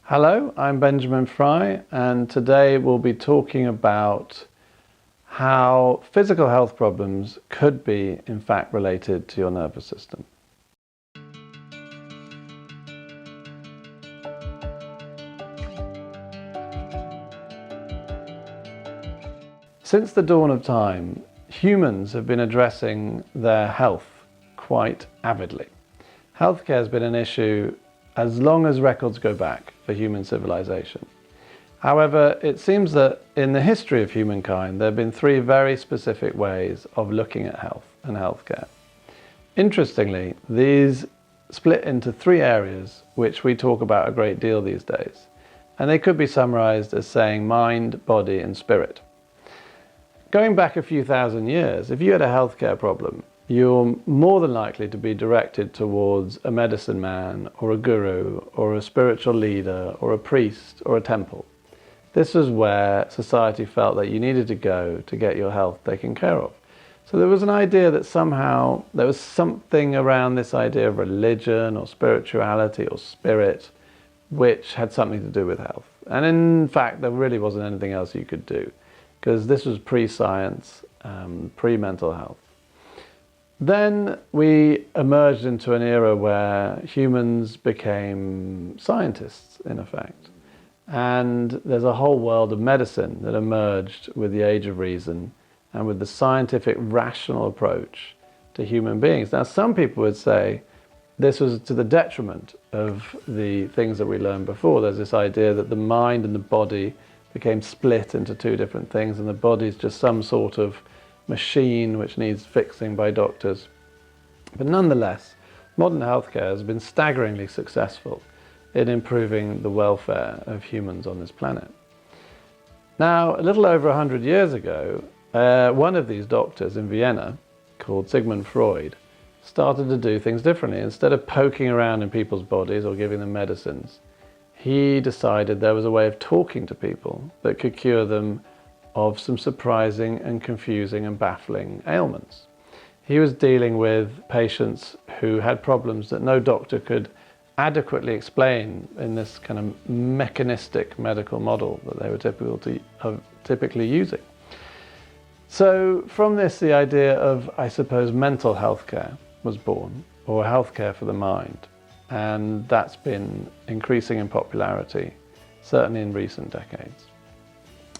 Hello, I'm Benjamin Fry, and today we'll be talking about how physical health problems could be in fact related to your nervous system. Since the dawn of time, humans have been addressing their health quite avidly. Healthcare has been an issue as long as records go back for human civilization. However, it seems that in the history of humankind, there have been three very specific ways of looking at health and healthcare. Interestingly, these split into three areas which we talk about a great deal these days, and they could be summarized as saying mind, body, and spirit. Going back a few thousand years, if you had a healthcare problem, you're more than likely to be directed towards a medicine man or a guru or a spiritual leader or a priest or a temple. This was where society felt that you needed to go to get your health taken care of. So there was an idea that somehow there was something around this idea of religion or spirituality or spirit which had something to do with health. And in fact, there really wasn't anything else you could do, because this was pre-science, pre-mental health. Then we emerged into an era where humans became scientists, in effect. And there's a whole world of medicine that emerged with the age of reason and with the scientific, rational approach to human beings. Now, some people would say this was to the detriment of the things that we learned before. There's this idea that the mind and the body became split into two different things, and the body is just some sort of machine which needs fixing by doctors. But nonetheless, modern healthcare has been staggeringly successful in improving the welfare of humans on this planet. Now, a little over 100 years ago, one of these doctors in Vienna, called Sigmund Freud, started to do things differently. Instead of poking around in people's bodies or giving them medicines, he decided there was a way of talking to people that could cure them of some surprising and confusing and baffling ailments. He was dealing with patients who had problems that no doctor could adequately explain in this kind of mechanistic medical model that they were typically using. So from this, the idea of, I suppose, mental health care was born, or healthcare for the mind. And that's been increasing in popularity, certainly in recent decades.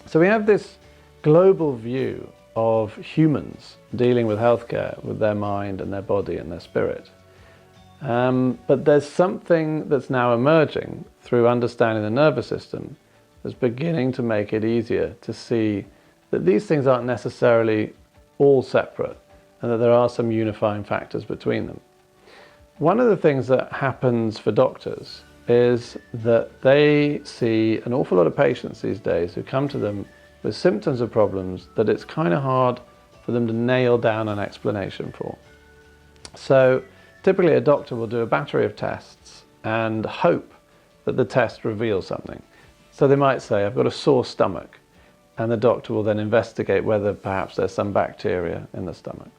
So we have this global view of humans dealing with healthcare, with their mind and their body and their spirit. But there's something that's now emerging through understanding the nervous system that's beginning to make it easier to see that these things aren't necessarily all separate and that there are some unifying factors between them. One of the things that happens for doctors is that they see an awful lot of patients these days who come to them with symptoms of problems that it's kind of hard for them to nail down an explanation for. So typically a doctor will do a battery of tests and hope that the test reveals something. So they might say, I've got a sore stomach, and the doctor will then investigate whether perhaps there's some bacteria in the stomach.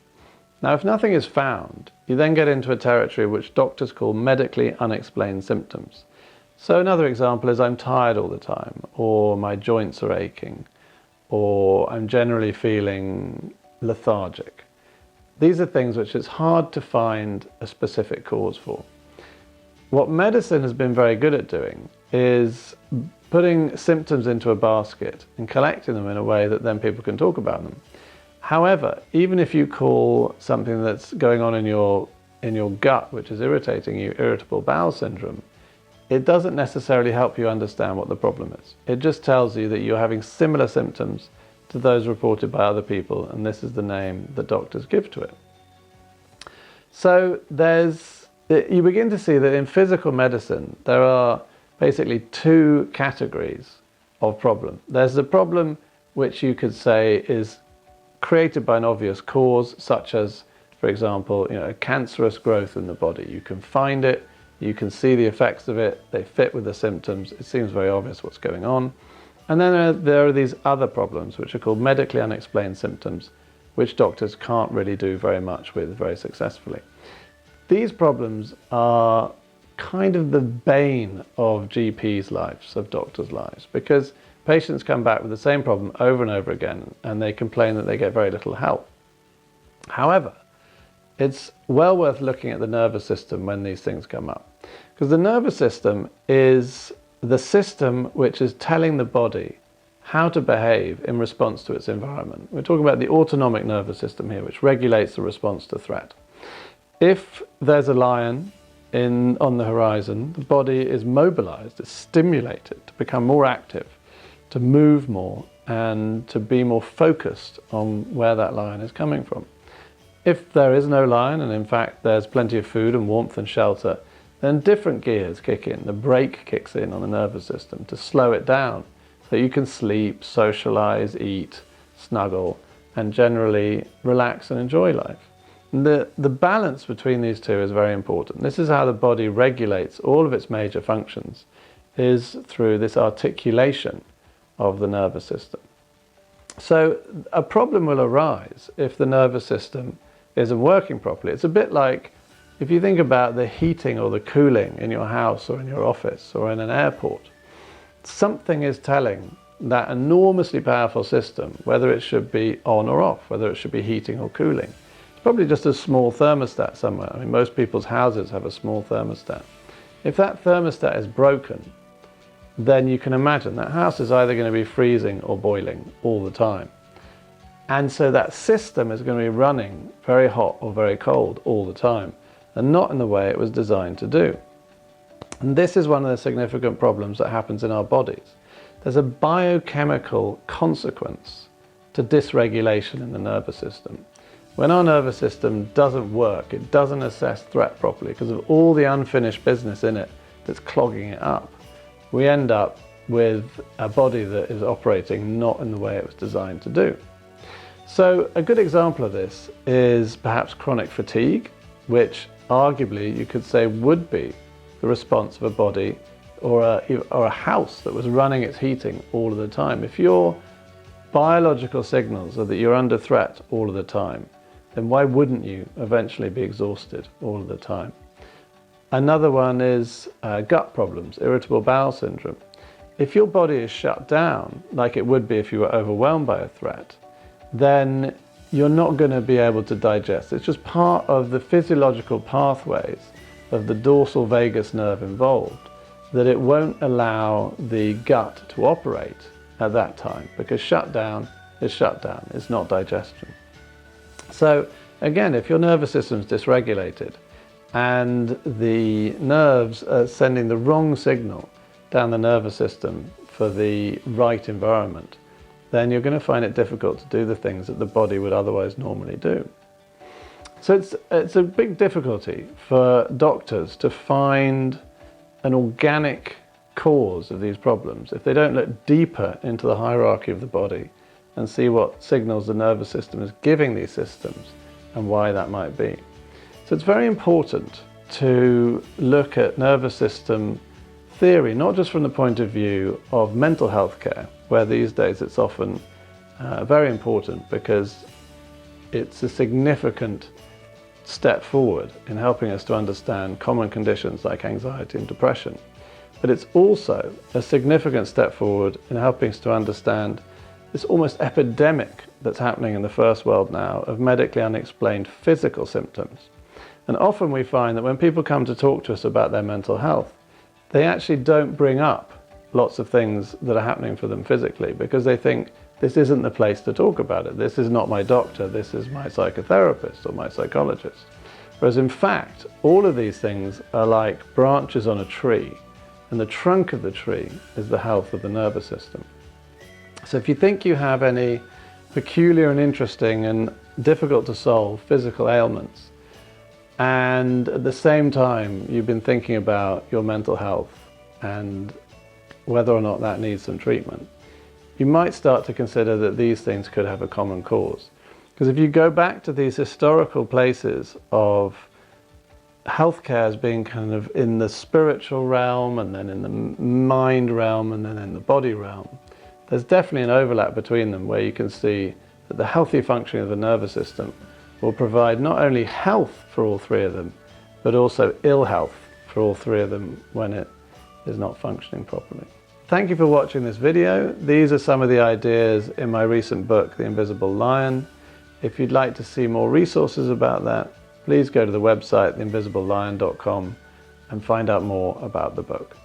Now, if nothing is found, you then get into a territory which doctors call medically unexplained symptoms. So another example is I'm tired all the time, or my joints are aching, or I'm generally feeling lethargic. These are things which it's hard to find a specific cause for. What medicine has been very good at doing is putting symptoms into a basket and collecting them in a way that then people can talk about them. However, even if you call something that's going on in your gut, which is irritating you, irritable bowel syndrome, it doesn't necessarily help you understand what the problem is. It just tells you that you're having similar symptoms to those reported by other people, and this is the name that doctors give to it. So you begin to see that in physical medicine, there are basically two categories of problem. There's the problem which you could say is created by an obvious cause, such as, for example, a cancerous growth in the body. You can find it, you can see the effects of it, they fit with the symptoms, it seems very obvious what's going on. And then there are these other problems, which are called medically unexplained symptoms, which doctors can't really do very much with very successfully. These problems are kind of the bane of GPs' lives, of doctors' lives, because patients come back with the same problem over and over again, and they complain that they get very little help. However, it's well worth looking at the nervous system when these things come up, because the nervous system is the system which is telling the body how to behave in response to its environment. We're talking about the autonomic nervous system here, which regulates the response to threat. If there's a lion on the horizon, the body is mobilized, it's stimulated to become more active, to move more, and to be more focused on where that lion is coming from. If there is no lion, and in fact there's plenty of food and warmth and shelter, then different gears kick in. The brake kicks in on the nervous system to slow it down, so you can sleep, socialize, eat, snuggle, and generally relax and enjoy life. The balance between these two is very important. This is how the body regulates all of its major functions, is through this articulation of the nervous system. So a problem will arise if the nervous system isn't working properly. It's a bit like if you think about the heating or the cooling in your house or in your office or in an airport. Something is telling that enormously powerful system whether it should be on or off, whether it should be heating or cooling. It's probably just a small thermostat somewhere. I mean, most people's houses have a small thermostat. If that thermostat is broken, then you can imagine that house is either going to be freezing or boiling all the time. And so that system is going to be running very hot or very cold all the time, and not in the way it was designed to do. And this is one of the significant problems that happens in our bodies. There's a biochemical consequence to dysregulation in the nervous system. When our nervous system doesn't work, it doesn't assess threat properly because of all the unfinished business in it that's clogging it up, we end up with a body that is operating not in the way it was designed to do. So a good example of this is perhaps chronic fatigue, which arguably you could say would be the response of a body or a house that was running its heating all of the time. If your biological signals are that you're under threat all of the time, then why wouldn't you eventually be exhausted all of the time? Another one is gut problems, irritable bowel syndrome. If your body is shut down, like it would be if you were overwhelmed by a threat, then you're not going to be able to digest. It's just part of the physiological pathways of the dorsal vagus nerve involved that it won't allow the gut to operate at that time, because shutdown is shutdown, it's not digestion. So again, if your nervous system is dysregulated and the nerves are sending the wrong signal down the nervous system for the right environment, then you're going to find it difficult to do the things that the body would otherwise normally do. So it's a big difficulty for doctors to find an organic cause of these problems if they don't look deeper into the hierarchy of the body and see what signals the nervous system is giving these systems and why that might be. So it's very important to look at nervous system theory, not just from the point of view of mental health care, where these days it's often very important because it's a significant step forward in helping us to understand common conditions like anxiety and depression. But it's also a significant step forward in helping us to understand this almost epidemic that's happening in the first world now of medically unexplained physical symptoms. And often we find that when people come to talk to us about their mental health, they actually don't bring up lots of things that are happening for them physically because they think this isn't the place to talk about it. This is not my doctor, this is my psychotherapist or my psychologist. Whereas in fact, all of these things are like branches on a tree, and the trunk of the tree is the health of the nervous system. So if you think you have any peculiar and interesting and difficult to solve physical ailments, and at the same time you've been thinking about your mental health and whether or not that needs some treatment, you might start to consider that these things could have a common cause. Because if you go back to these historical places of healthcare as being kind of in the spiritual realm and then in the mind realm and then in the body realm, there's definitely an overlap between them where you can see that the healthy functioning of the nervous system will provide not only health for all three of them, but also ill health for all three of them when it is not functioning properly. Thank you for watching this video. These are some of the ideas in my recent book, The Invisible Lion. If you'd like to see more resources about that, please go to the website theinvisiblelion.com and find out more about the book.